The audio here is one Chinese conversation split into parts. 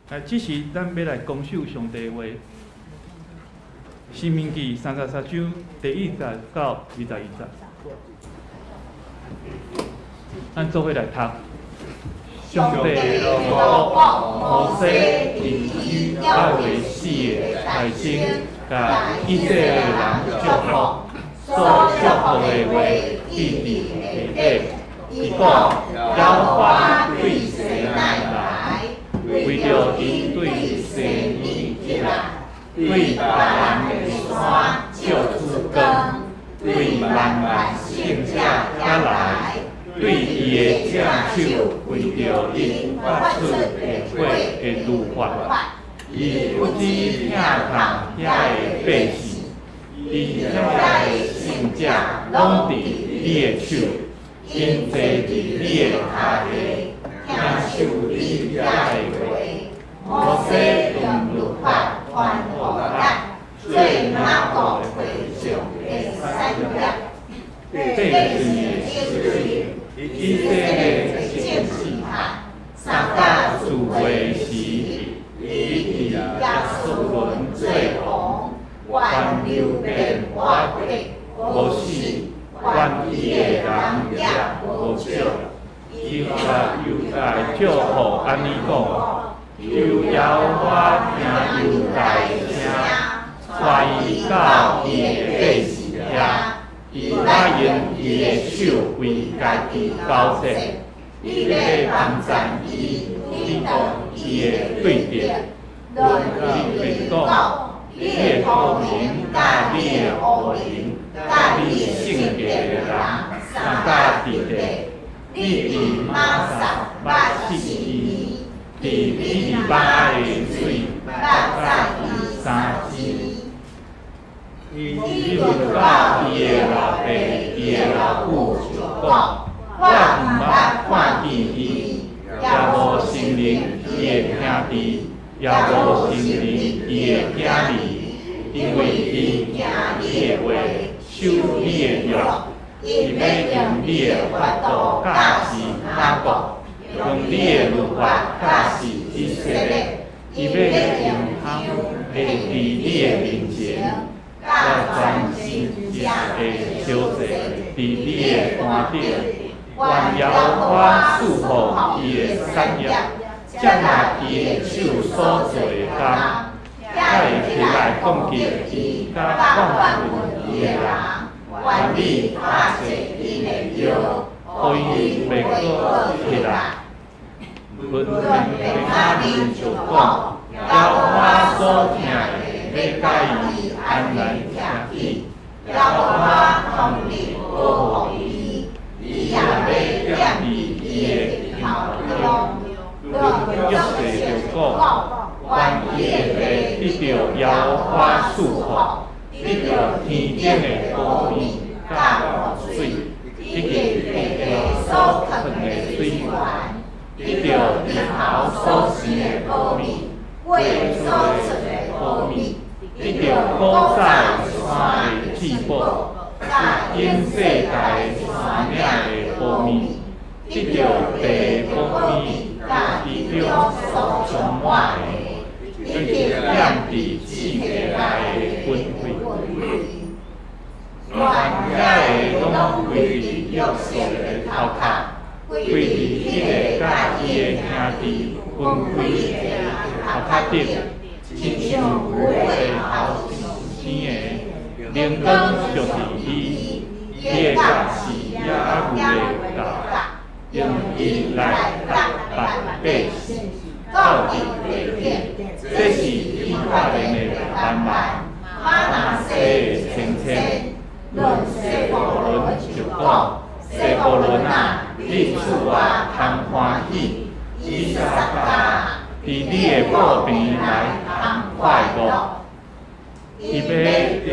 这时咱要来恭守上帝的话，《申命记》33章第1节到21节，咱做伙来读。上帝吩咐摩西以以亚为死的大经，甲以色列人祝福，所祝福的话记伫下底。伊讲，耶和华对西奈来，为着因对西尼起来，对巴兰的山照出光，对万万圣者加来。对伊的正手为着因发出的火的律法，伊不止听从遐的百姓，伊遐的圣者拢伫你的手，因坐伫你的下下，听受你遐的话。摩西用律法传互咱，最马虎会上的产业，这是就是以色列正时汉310月时，以耶稣伦最王，原流变我国，无死，原伊的人也无少。伊甲犹大祝福安尼讲：由耶和华听犹大的声，传伊到伊的百姓遐。伊拉用伊的手为家己交涉，伊要帮赞伊，你讲伊的对敌，论伊袂讲，你的国民甲你的恶人，甲你圣洁的人，三家伫地，你伫马上捌死伊，伫你马的水捌甲伊3支。伊论到伊的老爸、伊的老母就讲：我毋捌看见伊，也无承认伊的兄弟，也无承认伊的囝儿，因为伊行你的话，守你的约，伊要用你的法度教示雅各，用你的律法教示以色列，伊要用他会伫你的面前。甲全心正的小者，伫你的肝顶，愿耶和华赐福伊的产业，接纳伊的手所做的工，才会起来讲给伊甲放顺伊的人，愿你拍碎伊的腰，互伊袂阁起来。论天下人就讲，耶和华所听的。要甲伊安然听伊，耶和华通力保护伊，伊也要踮伫伊的头中。论约瑟就讲，愿伊的地得着耶和华赐福，得着天顶的保庇甲露水，以及地下所藏的水源，得着日头所生的保庇，月所出的保庇。得着古早山的至宝，因世代山岭的保庇，得着地保庇，地中所充满的，得着踮伫四界内的军队，原遐个拢归伫约瑟的头壳，归伫迄个甲伊的兄弟分开的头壳顶。亲像牛的头生的，灵光着伫伊，伊的脚是野牛的脚，用伊来打败百姓，到伫地顶。这是以法莲的万万，马拿西的千千。论西布伦就讲，西布伦啊，你厝啊通欢喜，以撒加。伫你的报边来通快乐，伊要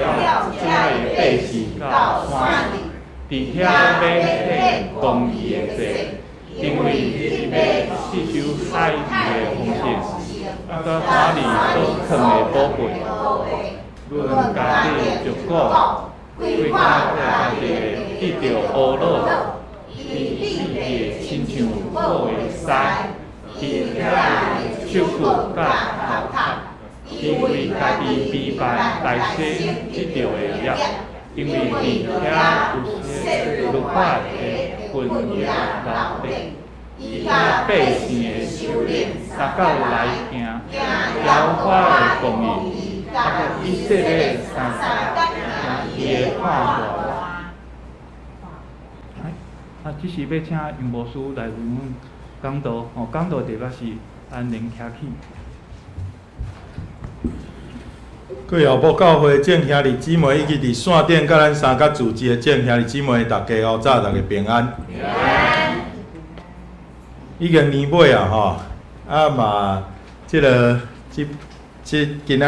了遮的百姓到山里，伫遐要献公义的祭，因为伊要吸收海鱼的丰盛，甲海里所藏的宝贝。论家己就讲，规家家己得着乌乐，伊的亲像好的屎，伫遐受苦甲淘汰，因为家己备办大小即着的业，因为伫遐有些律法的分业劳力，以甲百姓的修炼，三教来行，giáo法的公义，以色列三行伊的看法。即时要请杨牧师来为阮讲道，讲道题目是安宁徛起。各位后埔教会众兄弟姊妹，以及伫线顶甲咱三甲自治的众兄弟姊妹，大家好早，大家平安。已经年尾啊，嘛，今仔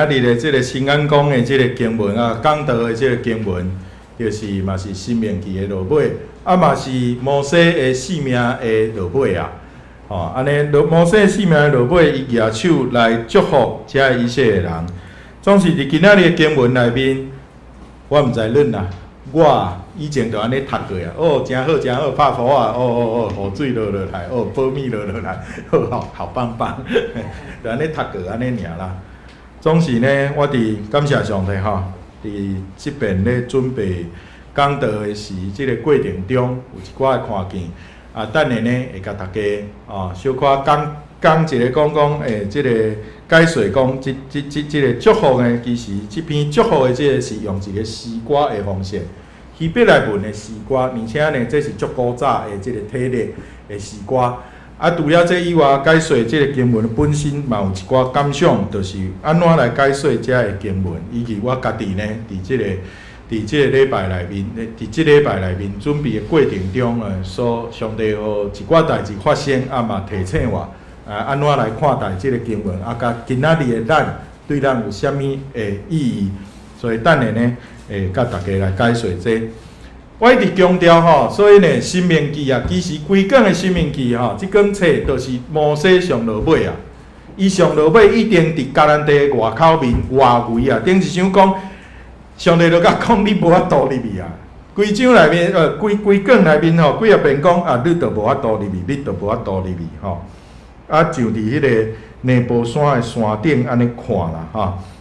日的这个新安宫的这个经文啊，讲道的这个经文，就是嘛是申命记的落尾，嘛是摩西的性命的落尾啊。安尼摩西性命的落尾，伊举手来祝福遮以色列人。总是伫今仔日的经文内面，我毋知恁啦，我以前就安尼读过啊。真好真好，拍雨啊，雨水落落来，苞米落落来，好棒棒，就安尼读过安尼尔啦。总是呢，我伫感谢上帝伫即边咧准备讲道的时，即个过程中有一寡的看见啊，等下呢会甲大家小可讲一个讲即个解说讲即个祝福呢，其实即篇祝福的即个是用一个诗歌的方式，希伯来文的诗歌，而且呢，这是足古早的即个体例的诗歌。除了这以外，解说即个经文本身嘛有一寡感想，就是安怎来解说遮的经文，以及我家己呢，伫即个礼拜内面，伫即礼拜内面准备的过程中上帝有一寡代志发生，嘛提醒我。安怎来看待即个经文？甲今仔日的咱对咱有啥物意义？所以等下呢，甲大家来解说这。我一直强调所以呢，《申命记》啊，其实规卷的《申命记》即卷册就是摩西上落尾啊。伊上落尾一定伫迦南地外口面外围啊，顶一想讲，上帝就甲讲你无法度入去啊。规章内面规卷内面几啊遍讲你就无法度入去，你就无法度入去就伫迄个尼泊山的山顶安尼看啦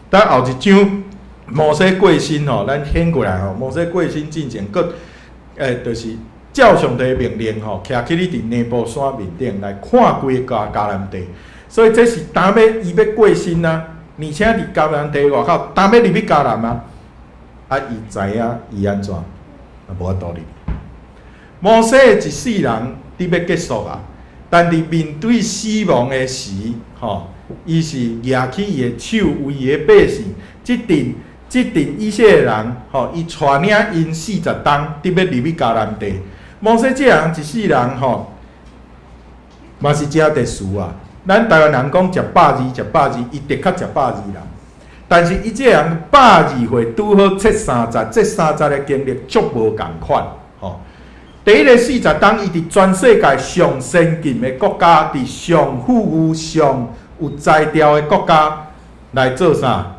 等后一章摩西过身咱掀过来摩西过身进前，就是照上帝的命令徛起你伫尼泊山面顶来看规个迦南地。所以这是当伊要过身啊，而且伫迦南地外口，当要入去迦南伊知影伊安怎无法度入去。摩西一世人伫要结束啊。但伫面对死亡的时，伊是举起伊的手为伊的百姓，即阵以色列人，伊带领因40冬，伫要入去迦南地。摩西这人一世人，嘛是真特殊啊。咱台湾人讲食百二，伊的确食百二啦。但是伊这人82岁，拄好切30，这30的经历足无共款，第一个40冬，伊伫全世界上先进的国家，伫上富裕、上有才调的国家来做啥？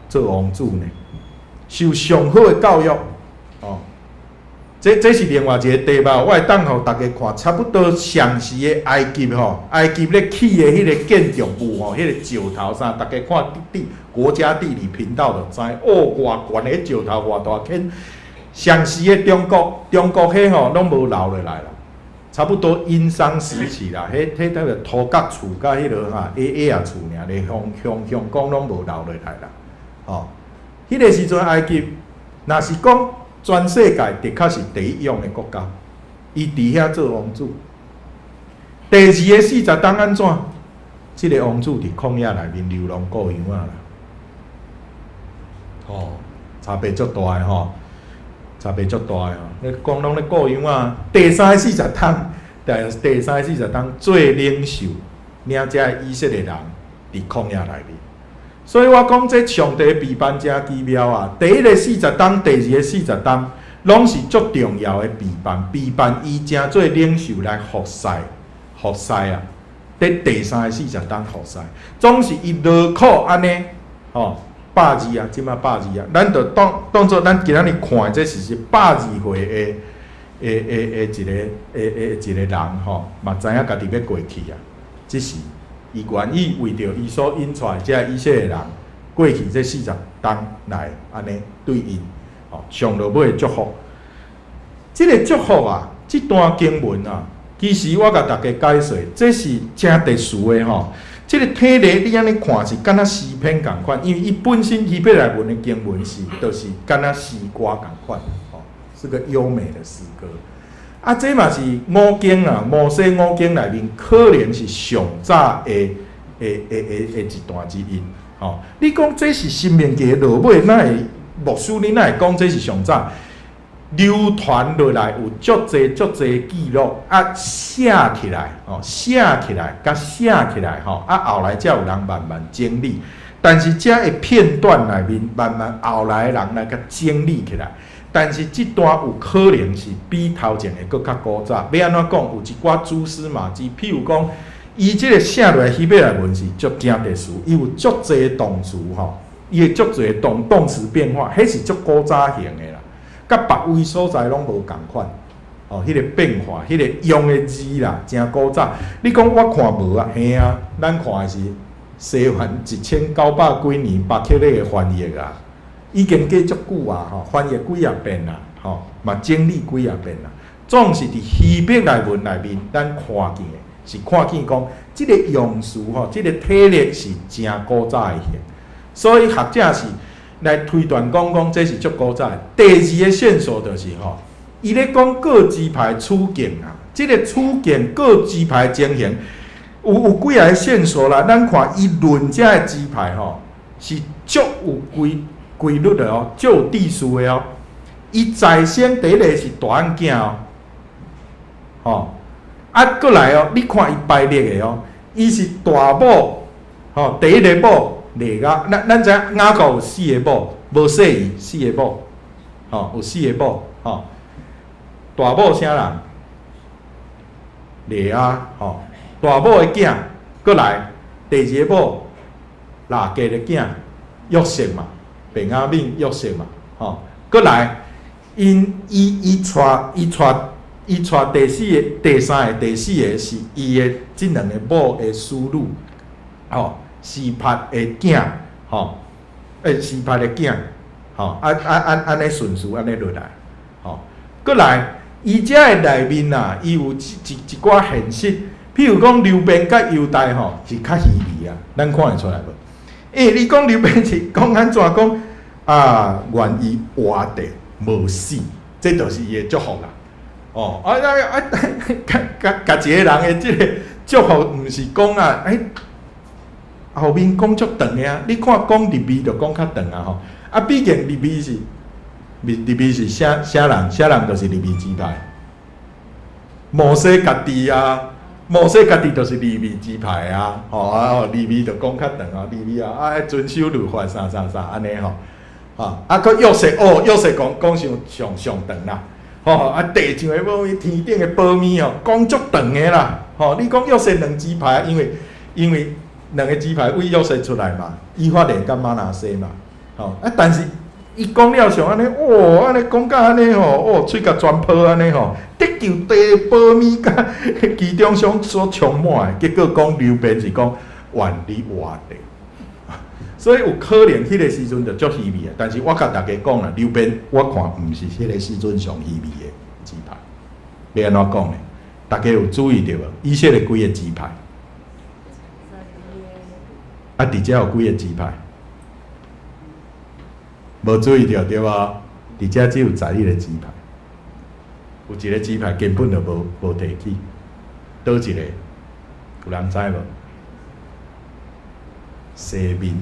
做王子呢？受上好的教育，这是另外一个题目，我会当互大家看，差不多上时的埃及埃及咧起的迄个建筑物迄个石头啥，大家看国家地理频道就知，偌悬的石头偌大片。上时的中国迄拢无留落来啦，差不多殷商时期啦，迄个土角厝甲迄落矮厝尔，咧香港拢无留落来啦。迄个时阵埃及，若是讲全世界的确是第一勇的国家，伊伫遐做王子。第二个40冬安怎？即个王子伫旷野内面流浪过洋啦。差别足大的差别足大的你讲拢咧过洋第三个40冬，第三个40冬最领袖，领遮以色列人伫旷野内面。所以我讲这上帝备办真奇妙啊！第一个40冬，第二个40冬，拢是足重要的备办伊正做领袖来服侍啊！第三个40冬服侍，总是伊落苦安尼82啊，即摆82啊，咱就当作咱今仔日看的，这是82岁的一个人嘛知影家己要过去啊，只是伊愿意为着伊所引出来这以色列人过去这40冬来安尼对因上落尾的祝福。这个祝福啊，这段经文啊，其实我甲大家解说，这是真特殊的吼。这个体例你安尼看是敢若诗篇共款，因为伊本身希伯来文的经文是，就是敢若诗歌共款，是个优美的诗歌。啊，这嘛是五经啊，摩西五经内面可能是上早的一段之一。你讲这是申命记落尾，哪会牧师你哪会讲这是上早？流传落来有足侪记录啊，写起来，甲写起来，后来才有人慢慢整理。但是这个片段内面，慢慢后来的人来甲整理起来。但是这段有可能是比头前的搁较古早。要安怎讲？有一寡蛛丝马迹，譬如讲，伊这个写落来希伯来文是足正特殊，伊有足侪动词伊会足侪动词变化，迄是足古早型的啦。甲别位所在拢无共款，迄个变化，迄个用的字啦，真古早。你讲我看无啊？嘿啊，咱看的是西元1900几年巴克勒的翻译啊，已经过足久啊，翻译几啊遍啦，嘛整理几啊遍啦。总是伫希伯来文内面，咱看见的是看见讲，即个用词即个体例是真古早的型，所以学者是来推断讲这是足古早的。第二个线索就是伊咧讲各支派处境啊，即个处境各支派情形有几个线索啦。咱看伊论遮的支派是足有规律的足有秩序的伊在先第一个是大汉囝过来你看伊排列的伊是大某第一个某。亚，咱知影雅各有4个某，无细伊4个某，有4个某，大某啥人？亚，大某的囝，过来第2个某，拉家的囝，约瑟嘛，便雅悯约瑟嘛，过来，伊带第4个、第3个、第4个是伊的这2个某的孙女，示帕的囝，示帕的囝，安尼顺序安尼落来，过来，伊遮的内面啊，伊有一寡现实，譬如讲流便甲犹大是较稀微啊，咱看会出来无？你讲流便是讲安怎讲啊？愿意活着无死，这就是伊的祝福啦。甲一个人的即个祝福，毋是讲啊，后面讲足长的啊！你看讲利未就讲较长啊毕竟利未是啥人？啥人就是利未支派。摩西家己啊，摩西家己就是利未支派啊。利未就讲较长利未遵守律法啥安尼佮约瑟约瑟讲上长啦。地上的保咪，天顶的保咪讲足长的啦。你讲约瑟2支派，因为2个支派为约瑟出来嘛，以法莲甲玛拿西嘛，但是伊讲了上安尼，安尼讲甲安尼喙甲全破安尼得救地保咪甲其中所充满的，结果讲流便是讲愿你活着，所以有可能迄个时阵就足稀微的。但是我甲大家讲啦，流便我看毋是迄个时阵上稀微的支派，要安怎讲呢？大家有注意到无？以色列几个支派？伫遮有几个支派？无注意到对无？伫遮只有11个支派，有一个支派根本就无提起，倒一个？有人知无？西面，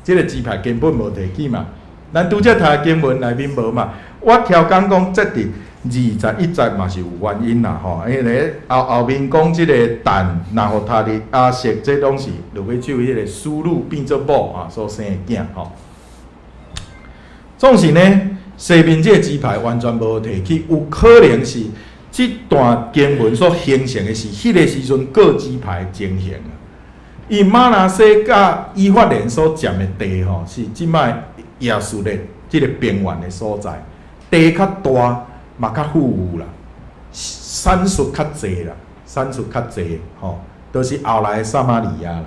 这个支派根本无提起嘛。咱拄则读经文内面无嘛。我挑讲这伫21节嘛是有原因啦因为后面讲即个但拿互他的亚瑟，这拢是落尾手迄个孙女变做某所生的囝总是呢，西面这个支派完全无提起，有可能是这段经文所形成的是迄个时阵各支派情形伊玛拿西甲以法莲所占的地是即摆亚述的即个边缘的所在，地较大。嘛较富裕啦，产出较济啦，就是后来的撒玛利亚啦。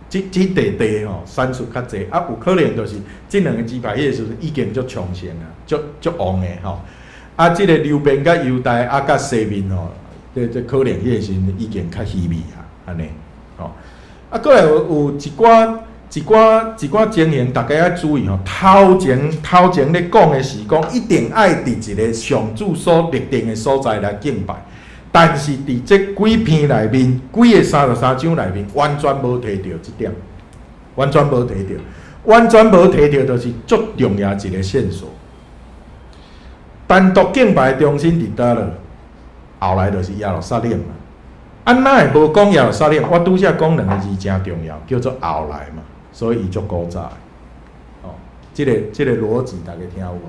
这地吼产出较济，啊有可能就是这两个支派迄个时阵已经足强盛啦，足旺的吼。啊，这个流便甲犹大啊甲西面吼，这可能迄个时阵已经较稀微啊，安尼吼。啊，过来有一寡情形，大家要注意吼。头前咧讲的是讲，一定爱伫一个上主所立定的所在来敬拜。但是伫这几篇内面，几个33章内面，完全无提到这点，完全无提到，就是足重要一个线索。单独敬拜的中心伫倒了，后来就是耶路撒冷嘛。啊，哪会无讲耶路撒冷？我拄则讲两个字真重要，叫做后来嘛，所以伊足古早的。哦，这个逻辑大家听有无？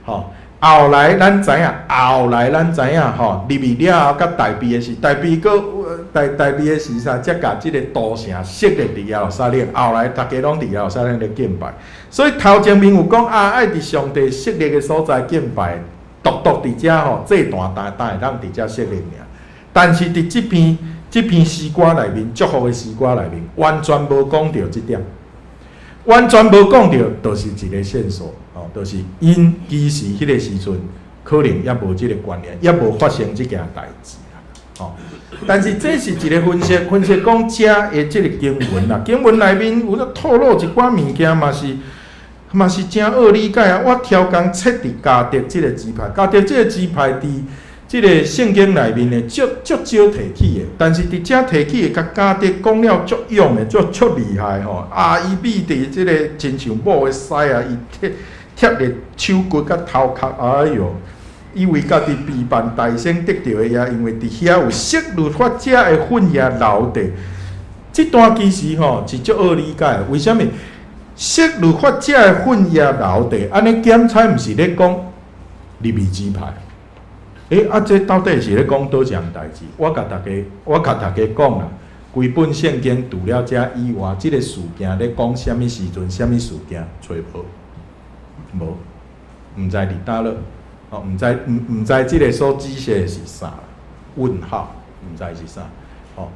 吼。后来咱知影，吼，入去了后，甲大庇的是大庇的是啥？才甲即个都城设立伫耶路撒冷。后来大家拢伫耶路撒冷咧敬拜，所以头前面有讲爱伫上帝设立的所在敬拜，独伫遮吼，这段会当伫遮设立尔。但是伫即篇诗歌内面，祝福的诗歌内面，完全无讲到即点，完全无讲到，就是一个线索。就是因其实迄个时阵，可能也无即个观念，也无发生即件代志啦。哦，但是这是一个分析讲遮的即个经文啦。经文内面有咧透露一寡物件，嘛是真好理解啊。我挑工切伫迦得即个支派，迦得即个支派伫即个圣经内面呢，足少提起的。但是伫遮提起的，甲迦得讲了足勇的，足厉害吼。啊，伊比伫即个亲像某的屎啊，伊贴咧手骨甲头壳，哎哟！以为家己避办大声得到的呀，因为伫遐有色律法者的份也留地。这段其实吼是足好理解，为什么？色律法者的份也留地，安尼检采毋是咧讲利未支派。这到底是咧讲倒一项代志？我甲大家讲啦，规本圣经除了遮以外，即个事件咧讲什么时阵、什么事件，找无。无，毋知伫倒落，哦，毋知即个所指示的是啥？问号，毋知是啥？哦，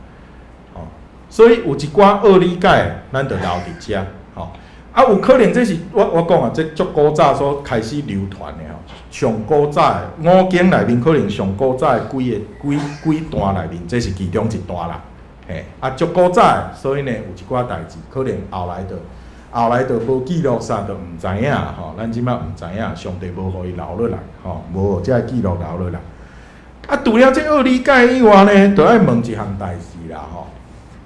所以有一寡好理解，咱就留伫遮，吼。啊，有可能这是我讲啊，这足古早所开始流传的吼，上古早的五经内面，可能上古早的几段内面，这是其中一段啦。嘿，啊，足古早的，所以呢，有一寡代志，可能后来就无记录啥，就毋知影吼。咱即摆毋知影，上帝无互伊留落来，吼，无互这记录留落来。啊，除了这好理解以外呢，就爱问一项代志啦，吼。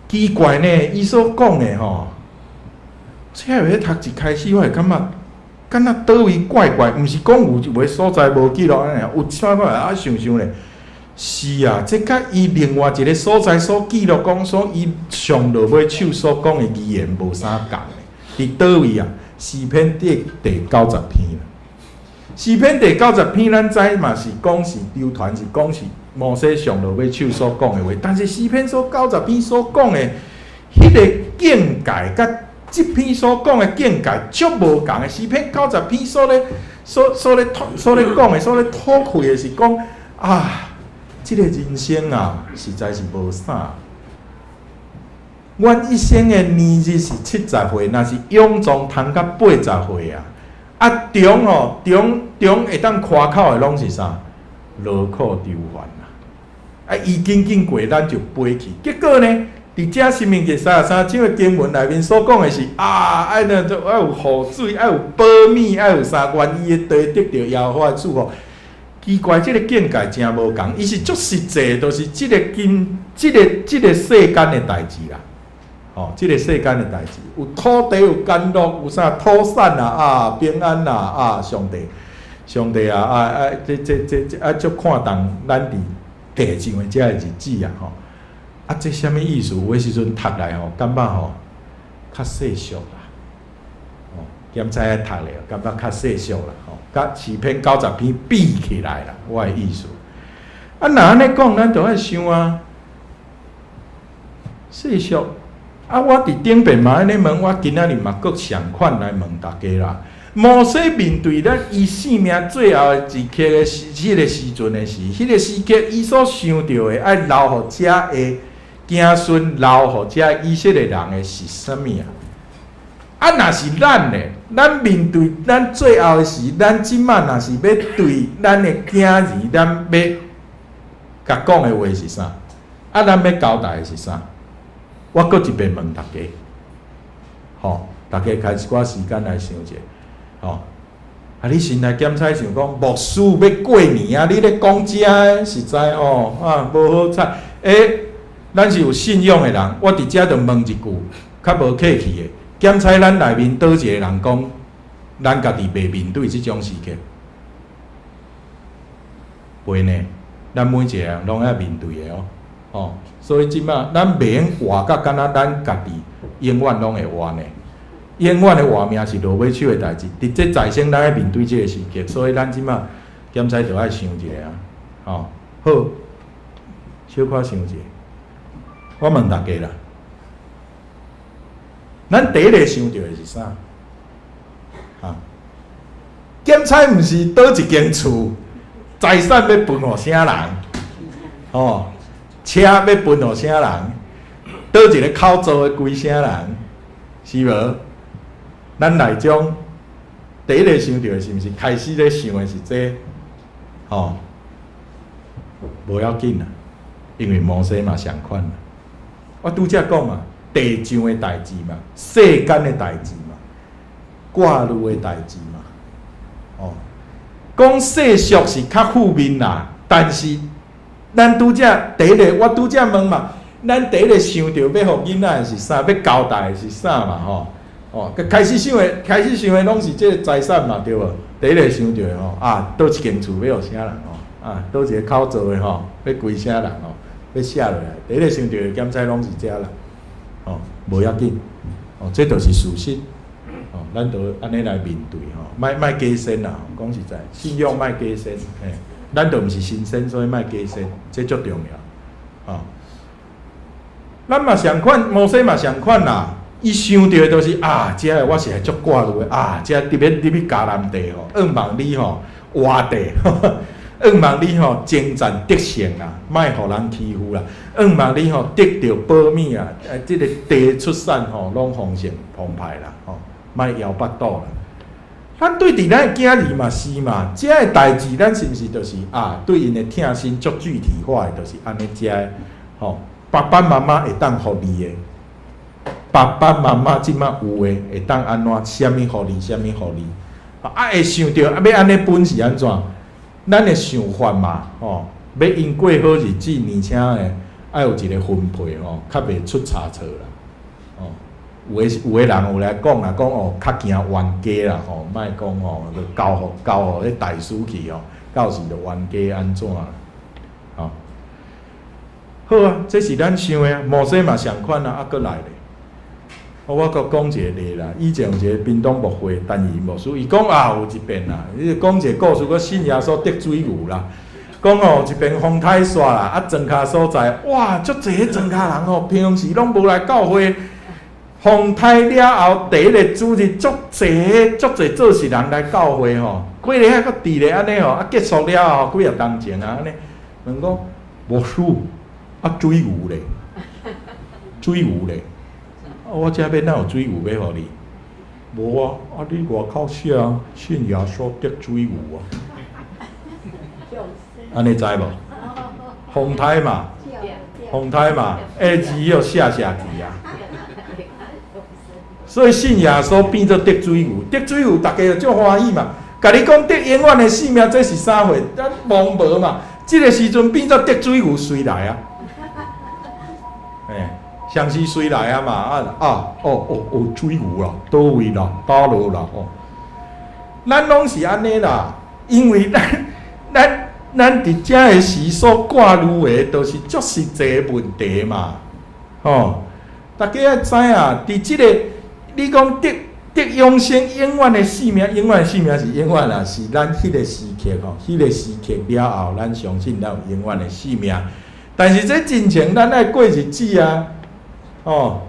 奇怪呢，伊所讲的吼，这个读一开始我会感觉，敢若倒位怪怪，毋是讲有一个所在无记录安尼，有啥款啊想咧。是啊，这甲伊另外一个所在所记录讲，所伊上落尾手所讲的语言无啥共的。伫倒位啊？诗篇第90篇啦。诗篇第90篇，咱知嘛是讲是流传是讲是摩西上落尾手所讲的话，但是诗篇所90篇所讲的迄个境界，甲这篇所讲的境界足无共的。诗篇90篇所咧讲的，所咧吐气的是讲啊，这个人生啊，实在是无啥。阮一生的年日是70岁，若是勇壮通到80岁啊！啊，中会当夸口的拢是啥？劳苦愁烦啊！啊，伊紧过，咱就飞去。结果呢，伫遮申命记33章的经文内面所讲的是啊，爱有雨水，爱有保米，爱有啥愿意的得到耶和华的祝福。奇怪，这个境界真无共，伊是足实际，就是这个世间的代志啦。哦，这个世间的代志，有土地，有甘露，有啥土产啊，平安啊，上帝啊，这足看重咱伫地上的这个日子啊，吼，啊，这什么意思？有诶时阵读来吼，感觉吼较世俗啦，哦，检查读咧，感觉较世俗啦，吼，甲诗篇90篇比起来啦，我诶意思。啊，若安尼讲，咱就爱想啊，世俗。啊！我伫顶边嘛安尼问，我今仔日嘛阁相款来问大家啦。摩西面对咱伊生命最后的一刻的迄个时阵的时，迄个时刻伊所想到的，爱留互遮的子孙留互遮以色列人的是啥物啊？啊，若是咱咧，咱面对咱最后的事，咱即摆若是要对咱的囝儿，咱要甲讲的话是啥？啊，咱要交代的是啥？我搁一遍问大家，吼，大家开一寡时间来想者，吼。啊！你先来检查想讲，牧师要过年啊！你咧讲遮实在哦，啊，无好彩。咱是有信仰的人，我伫遮就问一句，较无客气的，检查咱内面倒一个人讲，咱家己袂面对即种时刻，袂呢？咱每一个人拢爱面对的哦，哦，所以即摆咱袂用活甲敢若咱家己永远拢会活呢。永远的活命是落尾手的代志，伫这在生咱爱面对这个时刻，所以咱即摆检查就爱想一下啊，吼、好，小可想一下。我问大家啦，咱第一个想到的是啥？啊，检查毋是倒一间厝，财产要分互啥人？哦，车要分互啥人？倒一个口座的归啥人？是无？咱内中第一个想到的是毋是开始咧想的是这？哦，无要紧啦，因为摩西嘛相款啦。我拄则讲嘛，地上的代志嘛，世间的代志嘛，挂虑的代志嘛。哦，讲世俗是较负面啦，但是咱拄则第一个，我拄则问嘛，咱第一个想到要互囡仔的是啥？要交代的是啥嘛？吼、哦，开始想的拢是这个财产嘛，对无？第一个想到的吼，啊，倒一间厝要互啥人吼？啊，倒一个口座的吼，要归啥人吼？要写落来，第一个想到的检查拢是遮啦，哦，无要紧，哦，这就是事实，哦，咱就安尼来面对吼，莫加深啦，讲实在，信仰莫加深，嘿，咱就毋是新生，所以莫加深，这足重要，哦，咱嘛相款，摩西嘛相款啦，伊想到的都是啊，遮个我是会足挂虑的啊，遮特别你去迦南地吼，愿望你吼活地。愿望你吼征战得胜啦，莫互人欺负啦。愿望你吼得到保密啊，即个地出产吼拢丰盛澎湃啦，吼莫摇巴肚啦。咱对伫咱囝儿嘛是嘛，遮个代志咱是毋是就是啊？对因的疼心足具体化的，就是安尼遮个吼。爸爸妈妈会当互你的，爸爸妈妈即马有诶会当安怎？啥物互你，啥物互你？啊会想到啊要安尼分是安怎？咱的想法嘛，吼，要因过好日子，而且呢，爱有一个分配吼，较袂出差错啦。哦，有诶人有来讲啦，讲哦，较惊冤家啦，吼，莫讲吼，就交互迄大师去吼，到时就冤家安怎啦？吼，好啊，这是咱想的啊，摩西嘛相款啊，啊，搁来咧。我搁讲一个例啦，以前有一个屏东牧会单义牧师，伊讲啊有一遍啦，伊讲一个故事，我信耶稣得水牛啦。讲哦，一遍风台煞啦，啊庄脚所在，哇，足侪迄庄脚人吼，平时拢无来教会。风台了后，第一个主日足侪做事人来教会吼，几日还搁伫咧安尼吼，啊结束了后，几啊当前啊安尼，问讲牧师啊水牛咧，水牛咧。我遮边哪有水牛要互你？无啊！啊，你外口写信耶稣得水牛啊！安尼知无？风台嘛，字要写去啊！所以信耶稣变做得水牛，得水牛大家就足欢喜嘛。甲你讲得永远的性命，这是啥货？咱忘无嘛？这个时阵变做得水牛谁来啊？相思水来啊嘛水牛啦，倒位啦，倒落啦吼。咱拢是安尼啦，因为咱伫遮个时所挂虑的，都是足实际问题嘛，吼。大家要知啊，伫即个你讲得永生永远的性命，永远的性命是永远啦，是咱迄个时刻吼，迄个时刻了后，咱相信咱有永远的性命。但是这真情，咱爱过日子啊。哦，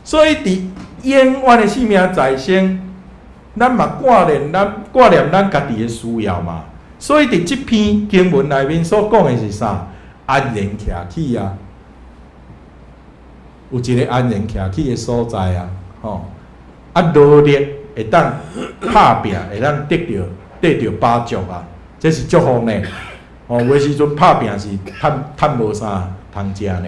所以伫永远的性命在身，咱嘛挂念咱家己的需要嘛。所以伫即篇经文内面所讲的是啥？安然徛起啊，有一个安然徛起的所在啊，吼，啊努力会当拍拼，会当得到巴足啊，这是祝福呢。哦，有诶时阵拍拼是趁无啥通食呢，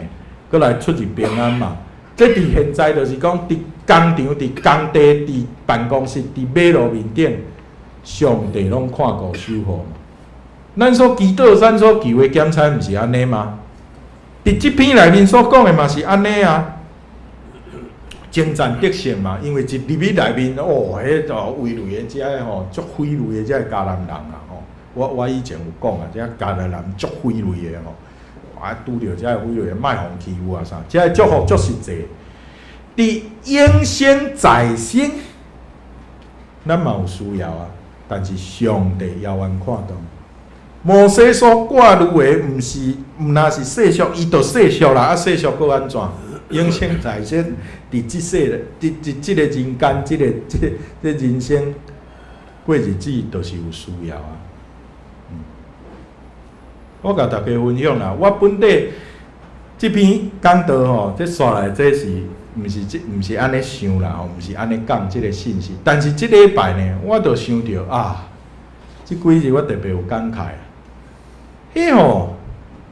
搁来出入平安嘛。这伫现在就是讲，伫工场、伫工地、伫办公室、伫马路面顶，上帝拢看顾守护嘛。咱所祈祷、咱所求的检查，毋是安尼吗？伫即篇内面所讲的嘛是安尼啊。征战得胜嘛，因为一入去内面，哦，迄个围内的遮个吼，足匪类的遮个迦南人啊，吼，我以前有讲啊，遮迦南人足匪类的吼。啊，拄着遮个匪类，卖互欺负啊啥，遮个祝福足实际。伫应先在先，咱嘛有需要啊，但是上帝遥远看到。摩西所挂入的，毋那是世俗，伊就世俗啦，啊世俗搁安怎？应先在先，伫即世，伫即个人间，即人生过日子，就是有需要啊。我甲大家分享啦，我本地即篇讲道吼，这刷来这是毋是安尼想啦，吼，毋是安尼讲即个信息。但是即礼拜呢，我就想着啊，即几日我特别有感慨。迄吼，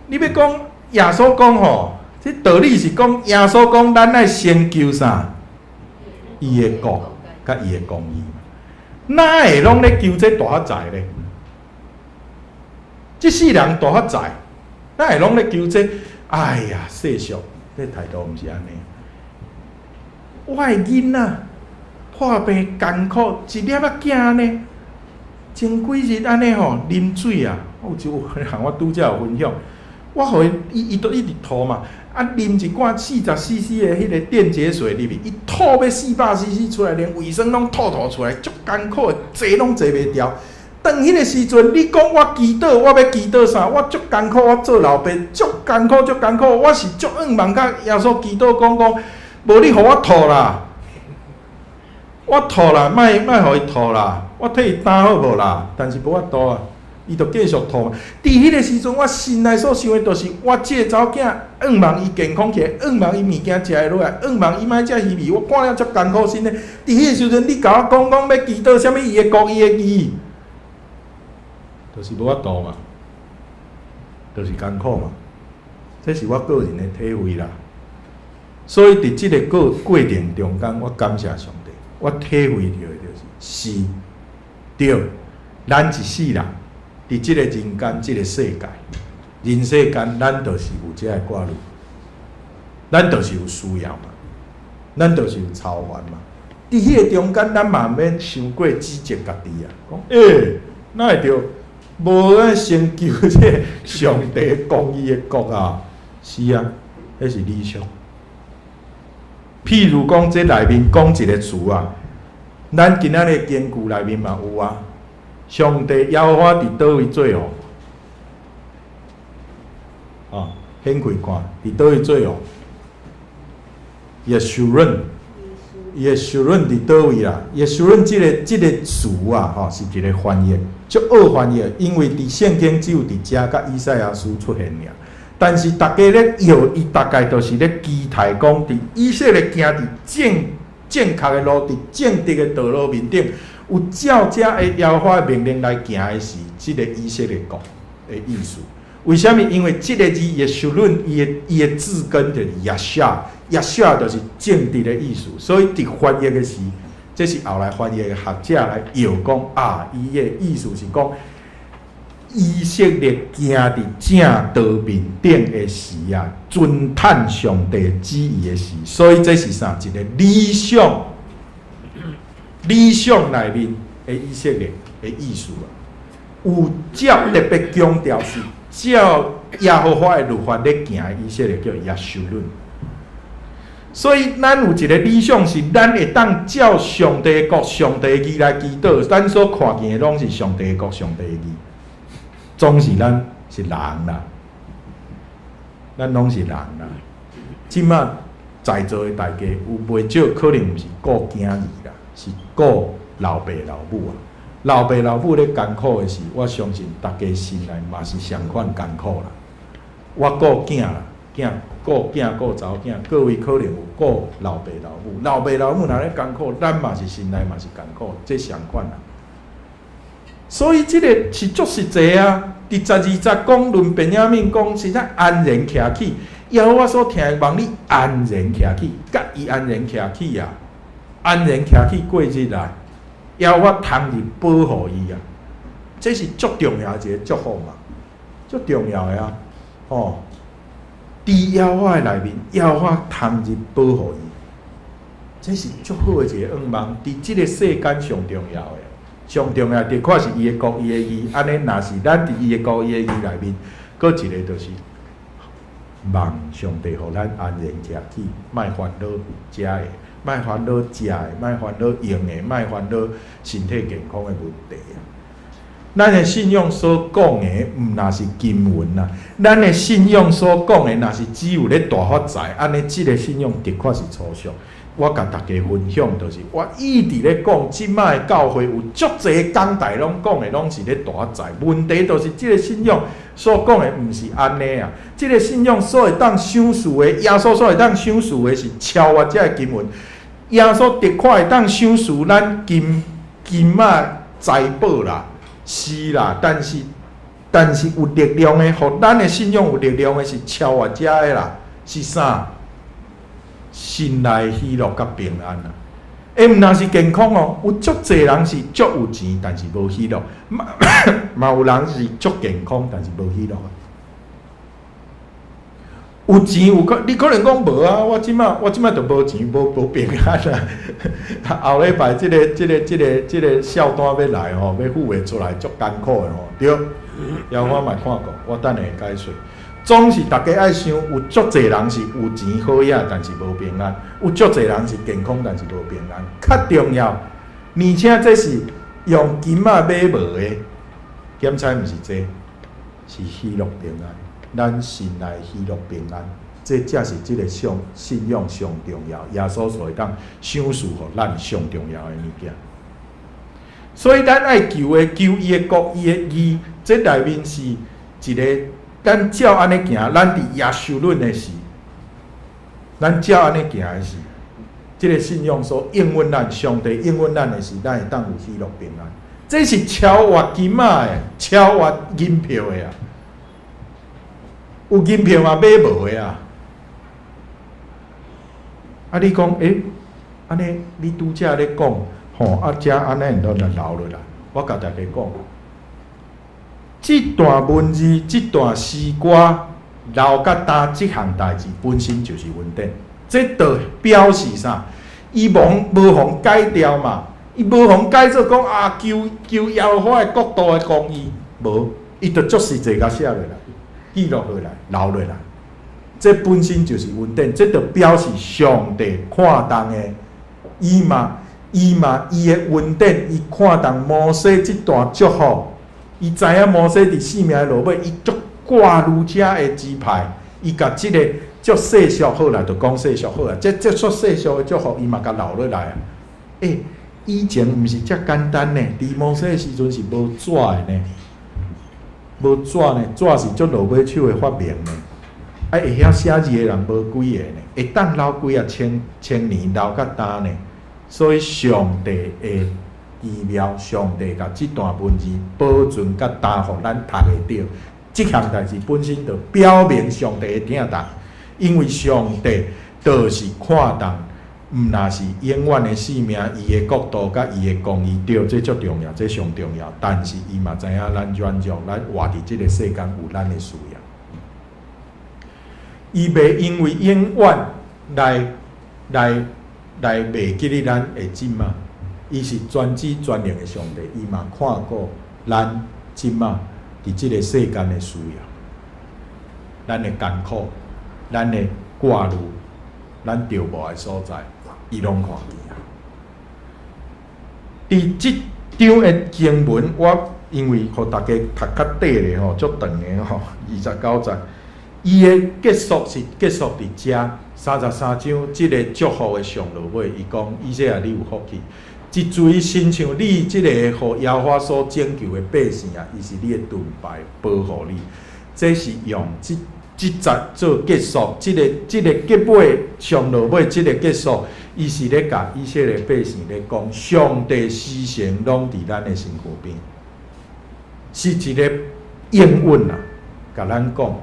你要讲耶稣讲吼，这道理是讲耶稣讲，咱爱先求啥？伊的国甲伊的公义嘛，哪会拢咧求这大发财咧？即世人大发财，哪会拢咧求这？哎呀，世俗，这态度毋是安尼。我的囡仔破病艰苦，一粒仔囝呢，前几日安尼吼啉水啊，有一项我拄则有分享，我互伊都一直吐嘛，啊啉一罐40cc 的迄个电解水入去，伊吐要400cc 出来，连卫生拢吐出来，足艰苦的，坐拢坐袂牢。当迄个时阵，你讲我祈祷，我要祈祷啥？我足艰苦，我做老爸足艰苦，我是足愿望甲耶稣祈祷讲，无你互我吐啦，我吐啦，莫互伊吐啦，我替伊担好无啦？但是无法度啊，伊就继续吐嘛。伫迄个时阵，我心内所想的，就是我即个查某囝，愿望伊健康起来，愿望伊物件食会落来，愿望伊莫遮虚伪。我看了足艰苦心的。伫迄个时阵，你甲我讲要祈祷啥物伊的国伊的义。就是无法度嘛，就是艰苦嘛，这是我个人的体会啦。所以伫即个过程中间，我感谢上帝，我体会到的就是对，咱一世人伫即个人间、即个世界、人世间，咱就是有这个挂虑，咱就是有需要嘛，咱就是有操烦嘛。伫迄个中间，咱嘛免伤过指责家己啊，讲哪会着？无咱先求这上帝公义的国啊，是啊，迄是理想。譬如讲，这内面讲一个词啊，咱今仔日经句内面嘛有啊，上帝耶和华伫倒位做王？啊，掀开看，伫倒位做王？耶稣人，耶稣人伫倒位啦？耶稣人这个词啊，吼，是一个翻译。足恶翻译，因为伫圣经只有伫遮甲以赛亚书出现尔。但是大家咧摇，伊大概都是咧期待讲，伫以色列行伫正确的路，伫正直的道路面顶，有照遮的耶和华命令来行的是即个以色列国的意思。为什么？因为即个字耶稣论，伊的字根就是耶夏，耶夏就是正直的意思，所以伫翻译的时。这是后来翻译的学者来摇讲啊，伊的意思是讲以色列行伫正道面顶的时啊，尊叹上帝旨意的时，所以这是啥？一个理想内面的以色列的意思啊。有照特别强调是照耶和华的律法咧行的以色列叫耶稣论。所以，咱有一个理想是，咱会当照上帝的国、上帝的义来祈祷。咱所看见的拢是上帝的国、上帝的义，总是咱是人啦，咱拢是人啦。即马在座的大家有袂少可能毋是顾囝儿啦，是顾老爸老母啊。老爸老母咧艰苦的时，我相信大家心内嘛是相款艰苦啦。我顾囝啦，囝顾囝顾查某囝，各位可能有顾老爸老母，老爸老母若咧艰苦，咱嘛是心内嘛是艰苦，这相款啦。所以这个是足实际啊！伫12节讲论便雅悯讲，实在安然徛起。耶和华所听的望你安然徛起，甲伊安然徛起啊！安然徛起过日来，耶和华通日保护伊啊！这是足重要的一个祝福嘛，足重要的啊！哦，伫耶和华的内面，耶和华通日保护伊，这是足好的一个愿望。伫即个世间上重要的。上重要的确是伊的国、伊的义，安尼若是咱伫伊的国、伊的义内面，搁一个就是望上帝互咱安然徛起，莫烦恼食的，莫烦恼食的，莫烦恼用的，莫烦恼身体健康的问题啊！咱的信仰所讲的，毋若是经文啊，咱的信仰所讲的，若是只有咧大发财，安尼即个信仰的确是粗俗。我甲大家分享，就是我一直咧讲，即摆的教会有足侪讲台拢讲的，拢是咧大财。问题就是即个信仰所讲的，毋是安尼啊！即个信仰所会当想事的，耶稣所会当想事的是超越这个经文。耶稣的确会当想事咱金啊财宝啦，是啦，但是有力量的，互咱的信仰有力量的是超越这个啦，是啥？心内喜乐甲平安啊！毋若是健康哦，有足侪人是足有钱，但是无喜乐；嘛有人是足健康，但是无喜乐。有钱有你可能讲无啊，我即摆就无钱，无平安啊！后礼拜即个孝单要来吼，要付袂出来，足艰苦的吼。对，也我嘛看过，我等下会解说。总是大家爱想，有足侪人是有钱好野，但是无平安；有足侪人是健康，但是无平安。较重要，而且这是用金仔买无的，检查毋是这，是喜乐平安。咱心内喜乐平安，这才是即个信仰上重要。耶稣所会当想事互咱上重要的物件。所以咱爱求伊的国、伊的义，这内面是一个。咱照安尼行，咱伫耶稣论的是，咱照安尼行的是，即个信仰所应允咱，上帝应允咱的是，咱会当有喜乐平安。这是超越金仔的，超越银票的啊！有银票嘛买无的啊！啊，你讲安尼你拄则咧讲，吼遮安尼都来留落来，我甲大家讲。这段文字、这段诗歌留甲呾即项代志本身就是稳定，这就表示啥？伊无互改掉嘛，伊无互改做讲啊求耶和华的国度的公义，无，伊就足实际甲写落来，记录落来，留落来。这本身就是稳定，这就表示上帝看重的，伊的稳定，伊看重摩西这段祝福。伊知影摩西伫性命的路尾，伊足挂如遮的支派，伊甲即个足世俗好啦，就讲世俗好啦，这足世俗的祝福，伊嘛甲留落来啊。以前毋是遮简单呢，伫摩西的时阵是无纸的呢，无纸呢，纸是足落尾手的发明呢。会晓写字的人无几个呢，会当留几啊千年留甲呾呢，所以上帝的。奇妙，上帝甲即段文字保存甲担互咱读会着，即项代志本身就表明上帝的疼重，因为上帝就是看重，毋若是永远的性命，伊的国度甲伊的公义，对，这足重要，这上重要。但是伊嘛知影咱软弱，咱活伫即个世间有咱的需要，伊袂因为永远来袂记哩咱的即嘛。伊是全知全能的上帝，伊嘛看过咱即马伫即个世间的需要，咱的艰苦，咱的挂虑，咱着无的所在，伊拢看见啊。伫即张的经文，我因为互大家读较短咧吼，足长的吼，29节，伊的结束是结束伫遮33章，即个祝福的上落尾，伊讲以色列你有福气。一嘴亲像你即个互耶和华所拯救的百姓啊，伊是你的盾牌，保护你。这是用即集做结束，即个结尾上落尾即个结束，伊是咧甲以色列百姓咧讲，上帝施行拢伫咱的身躯边，是一个应允啊，甲咱讲，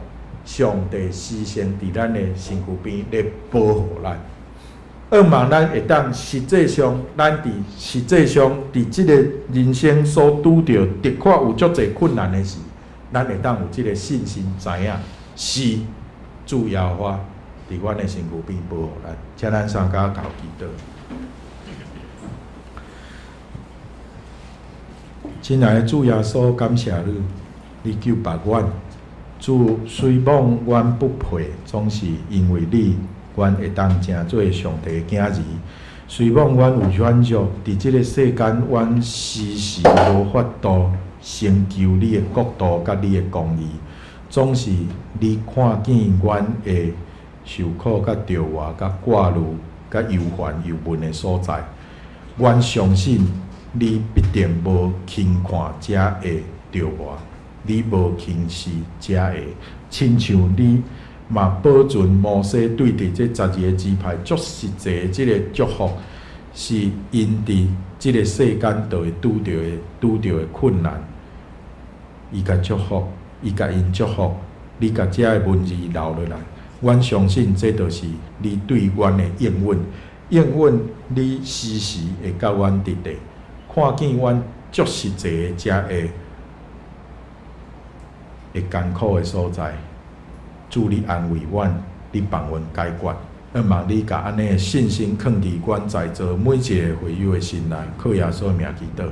上帝施行伫咱的身躯边咧保护咱。盼望咱会当实际上，咱实际上伫即个人生所拄着的确有足侪困难的事，咱会当有即个信心，知影是主耶和华伫阮的身躯边保护咱。请咱三家求祈祷。亲爱的主耶稣，感谢你，你救拔阮。主虽望阮不配，总是因为你。阮会当成做上帝的囝儿，虽望阮有选择，伫即个世间，阮时时无法度成就你的国度甲你的公义，总是你看见阮会受苦、甲着活、甲挂虑、甲忧烦忧闷的所在。阮相信你必定无轻看才会着活，你无轻视才会，亲像你。嘛保存摩西对伫这12个支派足实际的即个祝福，是因伫即个世间都会拄着的困难，伊甲祝福，伊甲因祝福，你甲遮个文字留落来，阮相信这就是你对阮的应允，应允你时时会甲阮伫地，看见阮足实际的遮会艰苦的所在。主你安慰阮，你帮阮解决，盼望你甲安尼的信心放伫阮在座每一个会友的心内，靠耶稣的名祈祷。